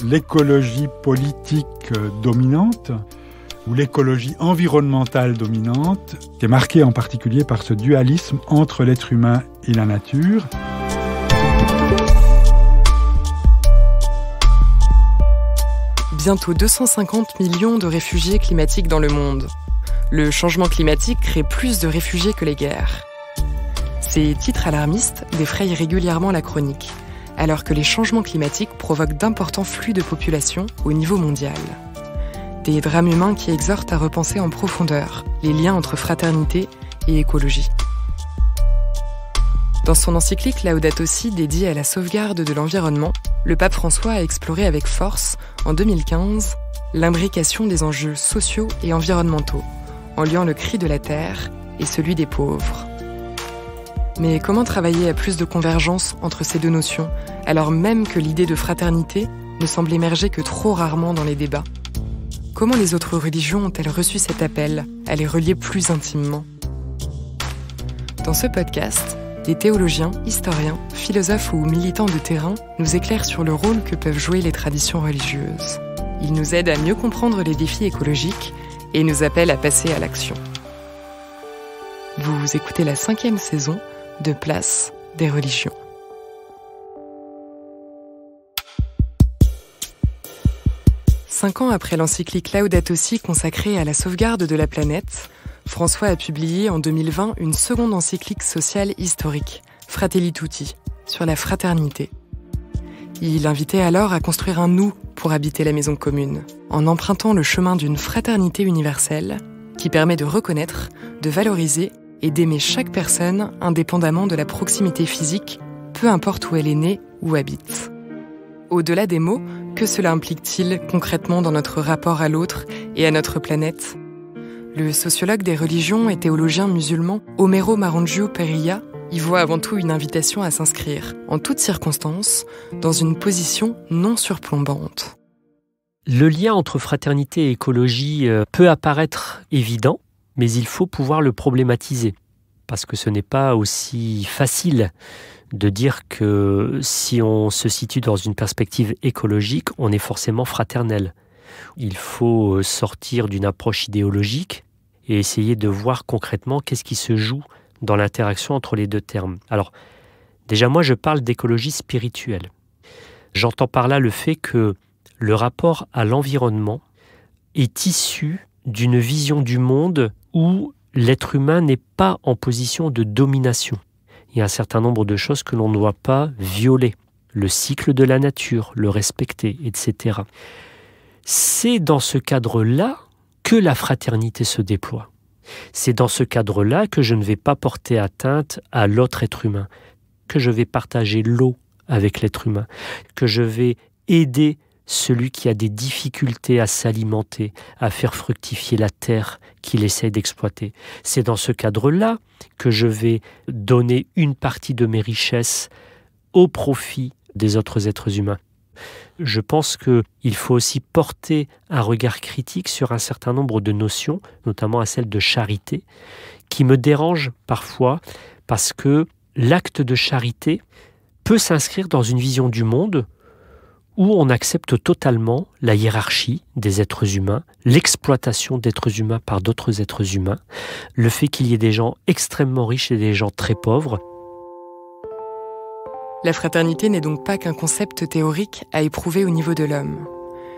l'écologie politique dominante ou l'écologie environnementale dominante, qui est marquée en particulier par ce dualisme entre l'être humain et la nature. Bientôt 250 millions de réfugiés climatiques dans le monde. Le changement climatique crée plus de réfugiés que les guerres. Ces titres alarmistes défrayent régulièrement la chronique, alors que les changements climatiques provoquent d'importants flux de population au niveau mondial. Des drames humains qui exhortent à repenser en profondeur les liens entre fraternité et écologie. Dans son encyclique Laudato Si dédiée à la sauvegarde de l'environnement, le pape François a exploré avec force, en 2015, l'imbrication des enjeux sociaux et environnementaux, en liant le cri de la terre et celui des pauvres. Mais comment travailler à plus de convergence entre ces deux notions, alors même que l'idée de fraternité ne semble émerger que trop rarement dans les débats ? Comment les autres religions ont-elles reçu cet appel à les relier plus intimement ? Dans ce podcast, des théologiens, historiens, philosophes ou militants de terrain nous éclairent sur le rôle que peuvent jouer les traditions religieuses. Ils nous aident à mieux comprendre les défis écologiques et nous appellent à passer à l'action. Vous écoutez la 5e saison de Place des religions. Cinq ans après l'encyclique Laudato Si consacrée à la sauvegarde de la planète, François a publié en 2020 une seconde encyclique sociale historique, Fratelli Tutti, sur la fraternité. Il invitait alors à construire un nous pour habiter la maison commune, en empruntant le chemin d'une fraternité universelle qui permet de reconnaître, de valoriser et d'aimer chaque personne indépendamment de la proximité physique, peu importe où elle est née ou habite. Au-delà des mots, que cela implique-t-il concrètement dans notre rapport à l'autre et à notre planète ? Le sociologue des religions et théologien musulman Homero Marangiu Perilla y voit avant tout une invitation à s'inscrire, en toutes circonstances, dans une position non surplombante. Le lien entre fraternité et écologie peut apparaître évident, mais il faut pouvoir le problématiser, parce que ce n'est pas aussi facile de dire que si on se situe dans une perspective écologique, on est forcément fraternel. Il faut sortir d'une approche idéologique et essayer de voir concrètement qu'est-ce qui se joue dans l'interaction entre les deux termes. Alors, déjà moi je parle d'écologie spirituelle. J'entends par là le fait que le rapport à l'environnement est issu d'une vision du monde où l'être humain n'est pas en position de domination. Il y a un certain nombre de choses que l'on ne doit pas violer. Le cycle de la nature, le respecter, etc. C'est dans ce cadre-là que la fraternité se déploie. C'est dans ce cadre-là que je ne vais pas porter atteinte à l'autre être humain, que je vais partager l'eau avec l'être humain, que je vais aider celui qui a des difficultés à s'alimenter, à faire fructifier la terre qu'il essaie d'exploiter. C'est dans ce cadre-là que je vais donner une partie de mes richesses au profit des autres êtres humains. Je pense qu'il faut aussi porter un regard critique sur un certain nombre de notions, notamment à celle de charité, qui me dérange parfois parce que l'acte de charité peut s'inscrire dans une vision du monde où on accepte totalement la hiérarchie des êtres humains, l'exploitation d'êtres humains par d'autres êtres humains, le fait qu'il y ait des gens extrêmement riches et des gens très pauvres. La fraternité n'est donc pas qu'un concept théorique à éprouver au niveau de l'homme.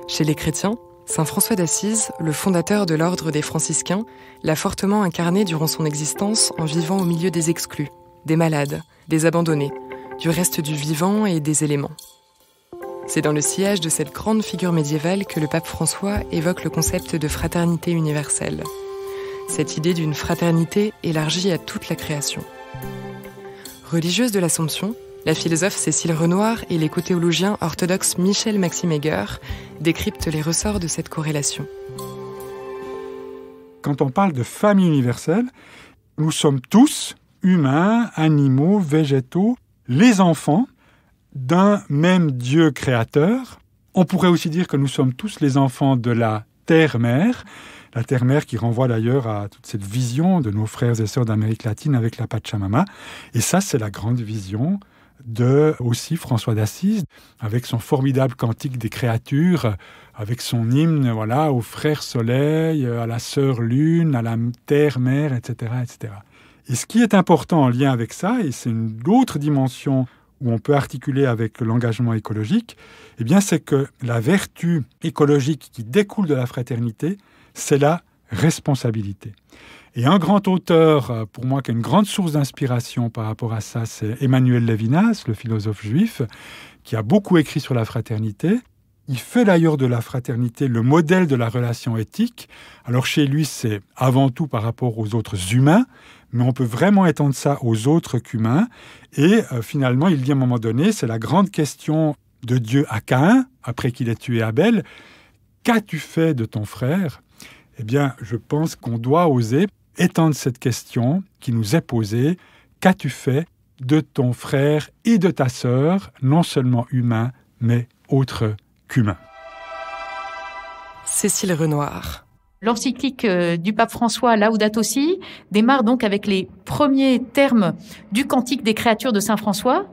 Chez les chrétiens, saint François d'Assise, le fondateur de l'ordre des franciscains, l'a fortement incarné durant son existence en vivant au milieu des exclus, des malades, des abandonnés, du reste du vivant et des éléments. C'est dans le sillage de cette grande figure médiévale que le pape François évoque le concept de fraternité universelle. Cette idée d'une fraternité élargie à toute la création. Religieuse de l'Assomption, la philosophe Cécile Renoir et l'écothéologien orthodoxe Michel Maxime Heger décryptent les ressorts de cette corrélation. Quand on parle de famille universelle, nous sommes tous, humains, animaux, végétaux, les enfants d'un même Dieu créateur. On pourrait aussi dire que nous sommes tous les enfants de la Terre-Mère, la Terre-Mère qui renvoie d'ailleurs à toute cette vision de nos frères et sœurs d'Amérique latine avec la Pachamama. Et ça, c'est la grande vision de aussi François d'Assise, avec son formidable cantique des créatures, avec son hymne au frère soleil, à la sœur lune, à la terre mère, etc., etc. Et ce qui est important en lien avec ça, et c'est une autre dimension où on peut articuler avec l'engagement écologique, c'est que la vertu écologique qui découle de la fraternité, c'est la responsabilité. Et un grand auteur, pour moi, qui est une grande source d'inspiration par rapport à ça, c'est Emmanuel Levinas, le philosophe juif, qui a beaucoup écrit sur la fraternité. Il fait d'ailleurs de la fraternité le modèle de la relation éthique. Alors chez lui, c'est avant tout par rapport aux autres humains, mais on peut vraiment étendre ça aux autres qu'humains. Et finalement, il dit à un moment donné, c'est la grande question de Dieu à Caïn, après qu'il ait tué Abel. Qu'as-tu fait de ton frère ? Je pense qu'on doit oser étendre cette question qui nous est posée. Qu'as-tu fait de ton frère et de ta sœur, non seulement humain, mais autre qu'humain ? Cécile Renoir. L'encyclique du pape François Laudato Si démarre donc avec les premiers termes du cantique des créatures de saint François.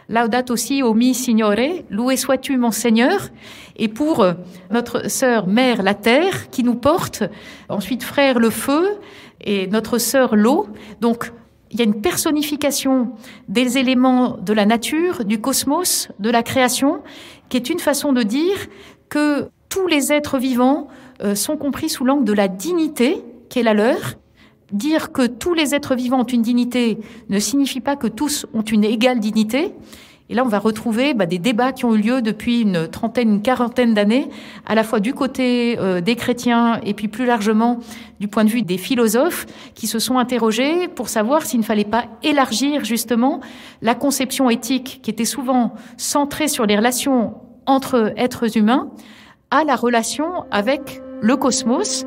Laudato si o mi Signore, loué sois-tu mon Seigneur. Et pour notre sœur mère la terre qui nous porte, ensuite frère le feu et notre sœur l'eau. Donc il y a une personnification des éléments de la nature, du cosmos, de la création, qui est une façon de dire que tous les êtres vivants sont compris sous l'angle de la dignité qui est la leur. Dire que tous les êtres vivants ont une dignité ne signifie pas que tous ont une égale dignité. Et là, on va retrouver des débats qui ont eu lieu depuis une trentaine, une quarantaine d'années, à la fois du côté des chrétiens et puis plus largement du point de vue des philosophes qui se sont interrogés pour savoir s'il ne fallait pas élargir justement la conception éthique qui était souvent centrée sur les relations entre êtres humains à la relation avec le cosmos.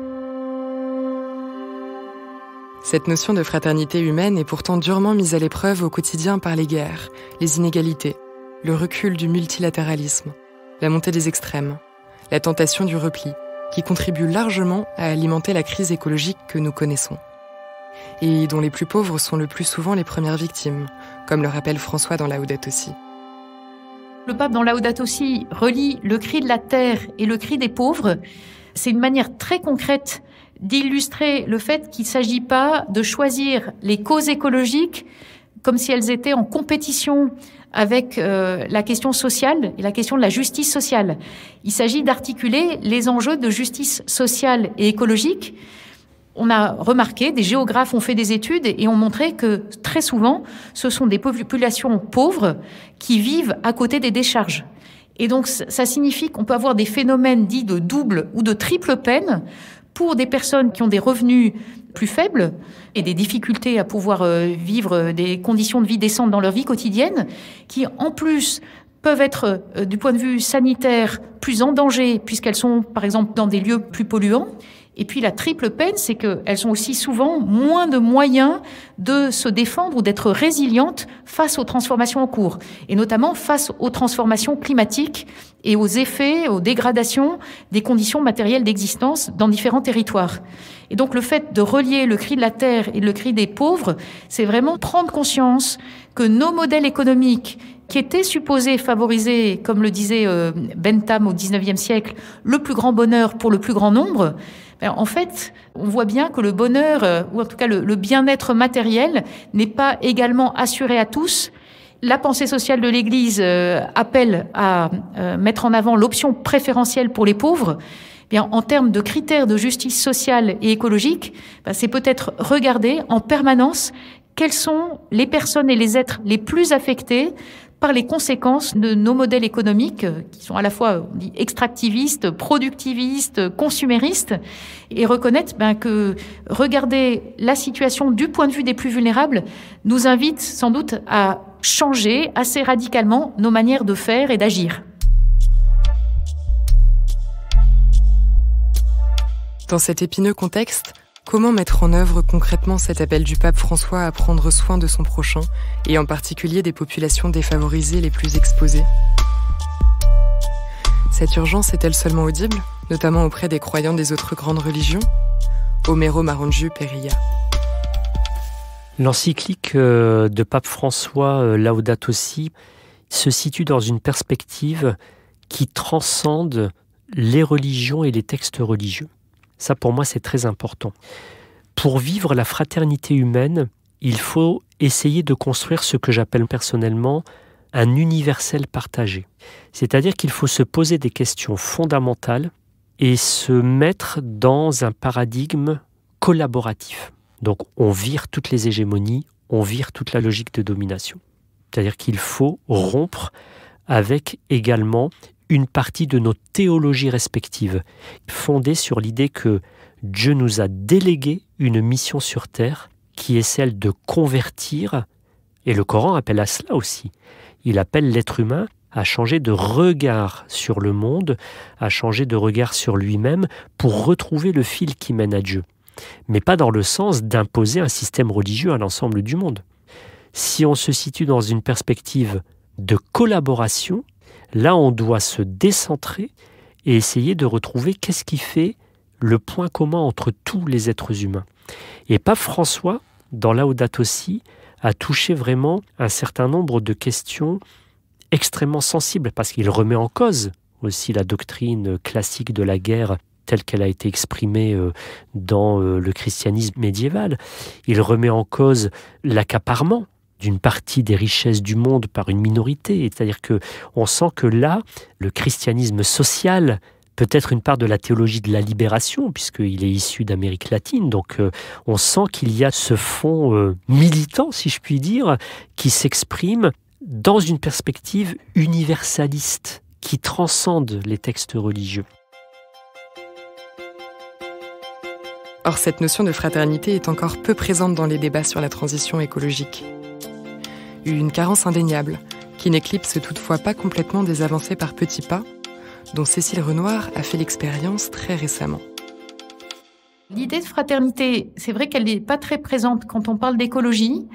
Cette notion de fraternité humaine est pourtant durement mise à l'épreuve au quotidien par les guerres, les inégalités, le recul du multilatéralisme, la montée des extrêmes, la tentation du repli, qui contribue largement à alimenter la crise écologique que nous connaissons. Et dont les plus pauvres sont le plus souvent les premières victimes, comme le rappelle François dans Laudato Si. Le pape dans Laudato Si relie le cri de la terre et le cri des pauvres. C'est une manière très concrète d'illustrer le fait qu'il ne s'agit pas de choisir les causes écologiques comme si elles étaient en compétition avec la question sociale et la question de la justice sociale. Il s'agit d'articuler les enjeux de justice sociale et écologique. On a remarqué, des géographes ont fait des études et ont montré que très souvent, ce sont des populations pauvres qui vivent à côté des décharges. Et donc, ça signifie qu'on peut avoir des phénomènes dits de double ou de triple peine pour des personnes qui ont des revenus plus faibles et des difficultés à pouvoir vivre des conditions de vie décentes dans leur vie quotidienne, qui en plus peuvent être, du point de vue sanitaire, plus en danger puisqu'elles sont, par exemple, dans des lieux plus polluants. Et puis la triple peine, c'est qu'elles ont aussi souvent moins de moyens de se défendre ou d'être résilientes face aux transformations en cours, et notamment face aux transformations climatiques et aux effets, aux dégradations des conditions matérielles d'existence dans différents territoires. Et donc le fait de relier le cri de la terre et le cri des pauvres, c'est vraiment prendre conscience que nos modèles économiques qui étaient supposés favoriser, comme le disait Bentham au XIXe siècle, le plus grand bonheur pour le plus grand nombre, en fait, on voit bien que le bonheur, ou en tout cas le bien-être matériel, n'est pas également assuré à tous. La pensée sociale de l'Église appelle à mettre en avant l'option préférentielle pour les pauvres. Bien, en termes de critères de justice sociale et écologique, c'est peut-être regarder en permanence quelles sont les personnes et les êtres les plus affectés par les conséquences de nos modèles économiques qui sont à la fois on dit, extractivistes, productivistes, consuméristes, et reconnaître que regarder la situation du point de vue des plus vulnérables nous invite sans doute à changer assez radicalement nos manières de faire et d'agir. Dans cet épineux contexte, comment mettre en œuvre concrètement cet appel du pape François à prendre soin de son prochain, et en particulier des populations défavorisées les plus exposées ? Cette urgence est-elle seulement audible, notamment auprès des croyants des autres grandes religions ? Homero Marangiu Perilla. L'encyclique de Pape François Laudato Si se situe dans une perspective qui transcende les religions et les textes religieux. Ça, pour moi, c'est très important. Pour vivre la fraternité humaine, il faut essayer de construire ce que j'appelle personnellement un universel partagé. C'est-à-dire qu'il faut se poser des questions fondamentales et se mettre dans un paradigme collaboratif. Donc, on vire toutes les hégémonies, on vire toute la logique de domination. C'est-à-dire qu'il faut rompre avec également une partie de nos théologies respectives, fondées sur l'idée que Dieu nous a délégué une mission sur terre qui est celle de convertir, et le Coran appelle à cela aussi. Il appelle l'être humain à changer de regard sur le monde, à changer de regard sur lui-même pour retrouver le fil qui mène à Dieu. Mais pas dans le sens d'imposer un système religieux à l'ensemble du monde. Si on se situe dans une perspective de collaboration, là on doit se décentrer et essayer de retrouver qu'est-ce qui fait le point commun entre tous les êtres humains. Et Pape François, dans Laudato Si, a touché vraiment un certain nombre de questions extrêmement sensibles, parce qu'il remet en cause aussi la doctrine classique de la guerre telle qu'elle a été exprimée dans le christianisme médiéval. Il remet en cause l'accaparement d'une partie des richesses du monde par une minorité. C'est-à-dire qu'on sent que là, le christianisme social peut être une part de la théologie de la libération, puisqu'il est issu d'Amérique latine. Donc on sent qu'il y a ce fond militant, si je puis dire, qui s'exprime dans une perspective universaliste, qui transcende les textes religieux. Or, cette notion de fraternité est encore peu présente dans les débats sur la transition écologique. Une carence indéniable, qui n'éclipse toutefois pas complètement des avancées par petits pas, dont Cécile Renoir a fait l'expérience très récemment. L'idée de fraternité, c'est vrai qu'elle n'est pas très présente quand on parle d'écologie,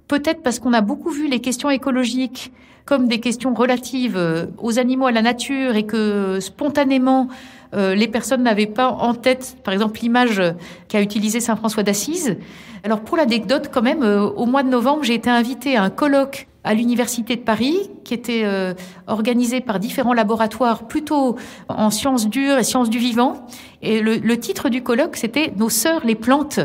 peut-être parce qu'on a beaucoup vu les questions écologiques comme des questions relatives aux animaux, à la nature, et que spontanément, les personnes n'avaient pas en tête, par exemple, l'image qu'a utilisée saint François d'Assise. Alors, pour l'anecdote, quand même, au mois de novembre, j'ai été invitée à un colloque à l'Université de Paris, qui était organisé par différents laboratoires, plutôt en sciences dures et sciences du vivant. Et le titre du colloque, c'était « Nos sœurs les plantes ».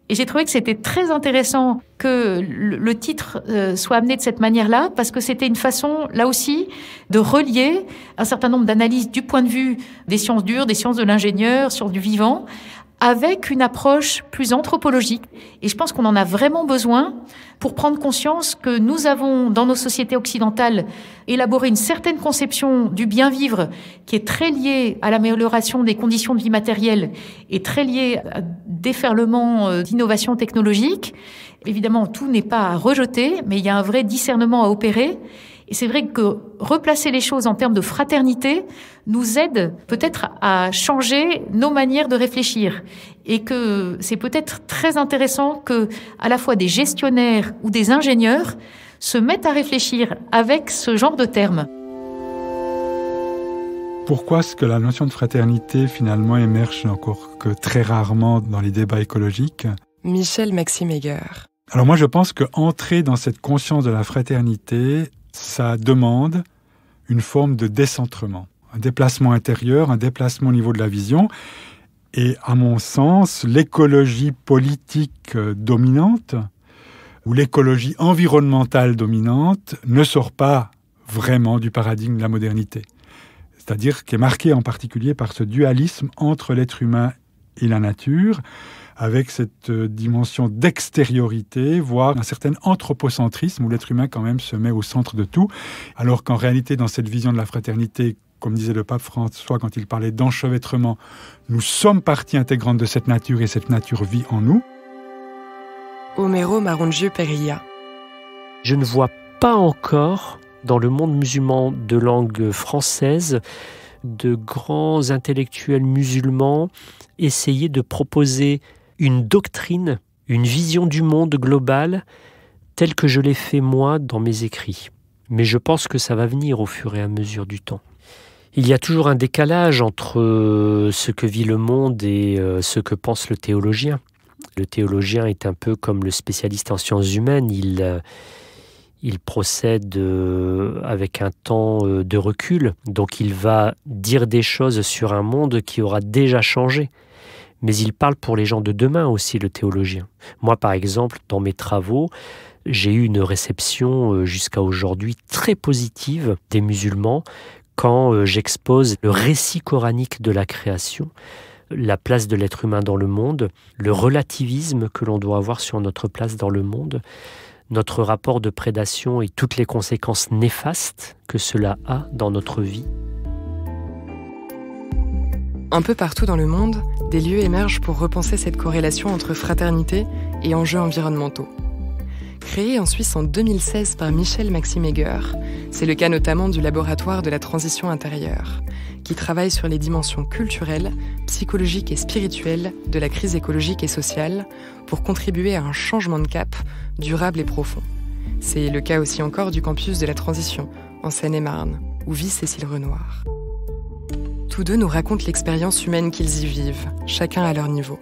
Et j'ai trouvé que c'était très intéressant que le titre soit amené de cette manière-là, parce que c'était une façon, là aussi, de relier un certain nombre d'analyses du point de vue des sciences dures, des sciences de l'ingénieur, sciences du vivant, avec une approche plus anthropologique. Et je pense qu'on en a vraiment besoin pour prendre conscience que nous avons, dans nos sociétés occidentales, élaboré une certaine conception du bien-vivre qui est très liée à l'amélioration des conditions de vie matérielles et très liée à déferlement d'innovation technologique. Évidemment, tout n'est pas à rejeter, mais il y a un vrai discernement à opérer. Et c'est vrai que replacer les choses en termes de fraternité nous aide peut-être à changer nos manières de réfléchir. Et que c'est peut-être très intéressant que, à la fois des gestionnaires ou des ingénieurs se mettent à réfléchir avec ce genre de termes. Pourquoi est-ce que la notion de fraternité, finalement, émerge encore que très rarement dans les débats écologiques ? Michel Maxime Heger. Alors moi, je pense qu'entrer dans cette conscience de la fraternité, ça demande une forme de décentrement, un déplacement intérieur, un déplacement au niveau de la vision. Et à mon sens, l'écologie politique dominante ou l'écologie environnementale dominante ne sort pas vraiment du paradigme de la modernité. C'est-à-dire qui est marquée en particulier par ce dualisme entre l'être humain et la nature, avec cette dimension d'extériorité, voire un certain anthropocentrisme où l'être humain quand même se met au centre de tout, alors qu'en réalité, dans cette vision de la fraternité, comme disait le pape François quand il parlait d'enchevêtrement, nous sommes partie intégrante de cette nature et cette nature vit en nous. Homero Marongieux Perilla. Je ne vois pas encore, dans le monde musulman de langue française, de grands intellectuels musulmans essayer de proposer une doctrine, une vision du monde globale telle que je l'ai fait moi dans mes écrits. Mais je pense que ça va venir au fur et à mesure du temps. Il y a toujours un décalage entre ce que vit le monde et ce que pense le théologien. Le théologien est un peu comme le spécialiste en sciences humaines. Il procède avec un temps de recul. Donc il va dire des choses sur un monde qui aura déjà changé. Mais il parle pour les gens de demain aussi, le théologien. Moi, par exemple, dans mes travaux, j'ai eu une réception jusqu'à aujourd'hui très positive des musulmans quand j'expose le récit coranique de la création, la place de l'être humain dans le monde, le relativisme que l'on doit avoir sur notre place dans le monde, notre rapport de prédation et toutes les conséquences néfastes que cela a dans notre vie. Un peu partout dans le monde, des lieux émergent pour repenser cette corrélation entre fraternité et enjeux environnementaux. Créé en Suisse en 2016 par Michel Maximegger, c'est le cas notamment du laboratoire de la transition intérieure, qui travaille sur les dimensions culturelles, psychologiques et spirituelles de la crise écologique et sociale pour contribuer à un changement de cap durable et profond. C'est le cas aussi encore du campus de la transition, en Seine-et-Marne, où vit Cécile Renoir. Tous deux nous racontent l'expérience humaine qu'ils y vivent, chacun à leur niveau.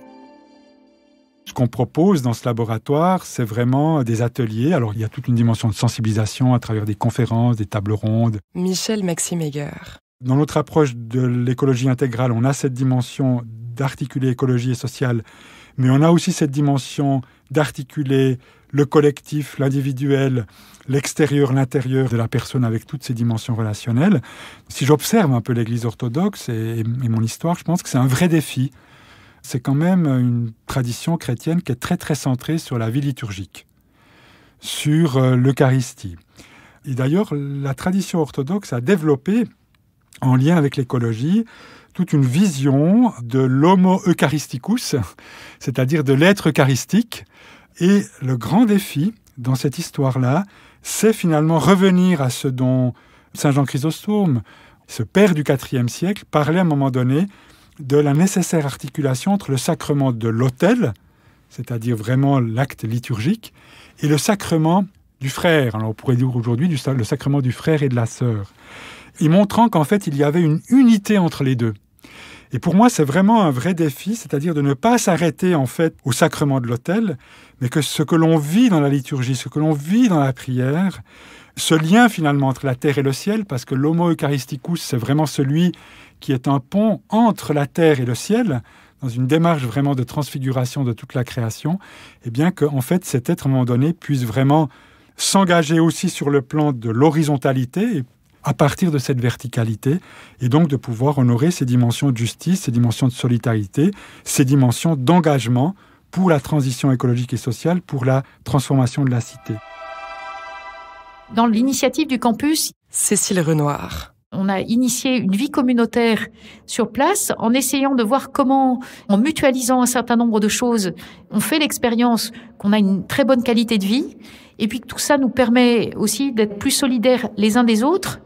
Ce qu'on propose dans ce laboratoire, c'est vraiment des ateliers. Alors, il y a toute une dimension de sensibilisation à travers des conférences, des tables rondes. Michel Maximegger. Dans notre approche de l'écologie intégrale, on a cette dimension d'articuler écologie et sociale, mais on a aussi cette dimension d'articuler le collectif, l'individuel, l'extérieur, l'intérieur de la personne avec toutes ces dimensions relationnelles. Si j'observe un peu l'Église orthodoxe et mon histoire, je pense que c'est un vrai défi. C'est quand même une tradition chrétienne qui est très très centrée sur la vie liturgique, sur l'Eucharistie. Et d'ailleurs, la tradition orthodoxe a développé, en lien avec l'écologie, toute une vision de l'homo eucharisticus, c'est-à-dire de l'être eucharistique. Et le grand défi dans cette histoire-là, c'est finalement revenir à ce dont Saint Jean Chrysostome, ce père du IVe siècle, parlait à un moment donné de la nécessaire articulation entre le sacrement de l'autel, c'est-à-dire vraiment l'acte liturgique, et le sacrement du frère. Alors on pourrait dire aujourd'hui le sacrement du frère et de la sœur. Et montrant qu'en fait, il y avait une unité entre les deux. Et pour moi, c'est vraiment un vrai défi, c'est-à-dire de ne pas s'arrêter en fait au sacrement de l'autel, mais que ce que l'on vit dans la liturgie, ce que l'on vit dans la prière, ce lien finalement entre la terre et le ciel, parce que l'homo eucharisticus, c'est vraiment celui qui est un pont entre la terre et le ciel, dans une démarche vraiment de transfiguration de toute la création, et bien qu'en fait cet être à un moment donné puisse vraiment s'engager aussi sur le plan de l'horizontalité, à partir de cette verticalité, et donc de pouvoir honorer ces dimensions de justice, ces dimensions de solidarité, ces dimensions d'engagement pour la transition écologique et sociale, pour la transformation de la cité. Dans l'initiative du campus, Cécile Renoir. On a initié une vie communautaire sur place en essayant de voir comment, en mutualisant un certain nombre de choses, on fait l'expérience qu'on a une très bonne qualité de vie et puis que tout ça nous permet aussi d'être plus solidaires les uns des autres.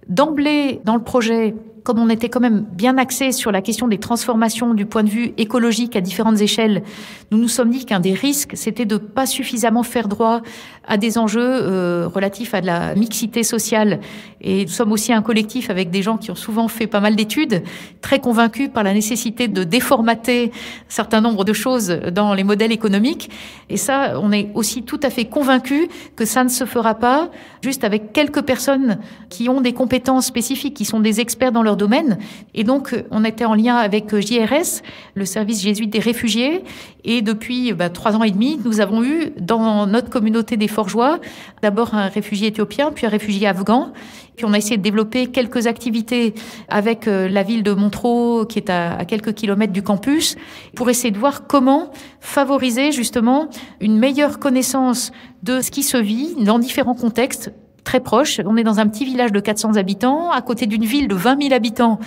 D'emblée, dans le projet, comme on était quand même bien axé sur la question des transformations du point de vue écologique à différentes échelles, nous nous sommes dit qu'un des risques, c'était de pas suffisamment faire droit à des enjeux relatifs à de la mixité sociale. Et nous sommes aussi un collectif avec des gens qui ont souvent fait pas mal d'études, très convaincus par la nécessité de déformater un certain nombre de choses dans les modèles économiques. Et ça, on est aussi tout à fait convaincus que ça ne se fera pas juste avec quelques personnes qui ont des compétences spécifiques, qui sont des experts dans leur domaine. Et donc, on était en lien avec JRS, le service jésuite des réfugiés. Et depuis 3 ans et demi, nous avons eu dans notre communauté des Forgeois, d'abord un réfugié éthiopien, puis un réfugié afghan. Puis on a essayé de développer quelques activités avec la ville de Montreux, qui est à quelques kilomètres du campus, pour essayer de voir comment favoriser justement une meilleure connaissance de ce qui se vit dans différents contextes très proches. On est dans un petit village de 400 habitants, à côté d'une ville de 20 000 habitants,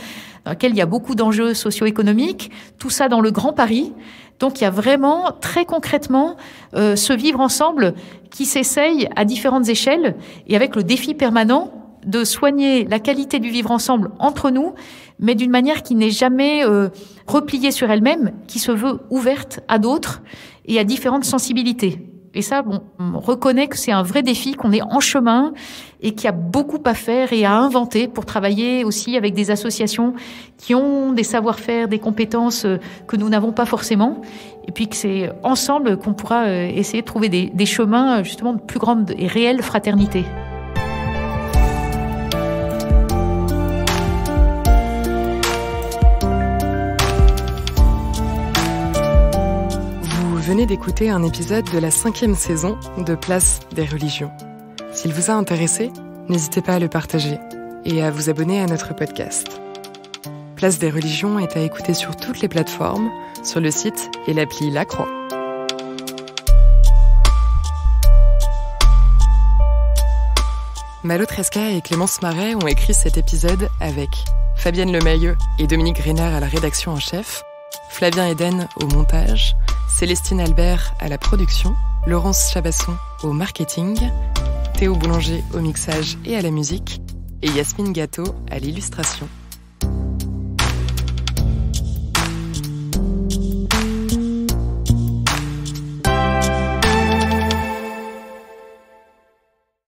dans laquelle il y a beaucoup d'enjeux socio-économiques, tout ça dans le Grand Paris. Donc il y a vraiment, très concrètement, ce vivre ensemble qui s'essaye à différentes échelles et avec le défi permanent de soigner la qualité du vivre ensemble entre nous, mais d'une manière qui n'est jamais repliée sur elle-même, qui se veut ouverte à d'autres et à différentes sensibilités. Et ça, on reconnaît que c'est un vrai défi, qu'on est en chemin et qu'il y a beaucoup à faire et à inventer pour travailler aussi avec des associations qui ont des savoir-faire, des compétences que nous n'avons pas forcément et puis que c'est ensemble qu'on pourra essayer de trouver des chemins justement de plus grande et réelle fraternité. Vous venez d'écouter un épisode de la 5e saison de Place des religions. S'il vous a intéressé, n'hésitez pas à le partager et à vous abonner à notre podcast. Place des religions est à écouter sur toutes les plateformes, sur le site et l'appli La Croix. Malo Tresca et Clémence Marais ont écrit cet épisode avec Fabienne Lemayeux et Dominique Griner à la rédaction en chef, Flavien Eden au montage, Célestine Albert à la production, Laurence Chabasson au marketing, Théo Boulanger au mixage et à la musique, et Yasmine Gâteau à l'illustration.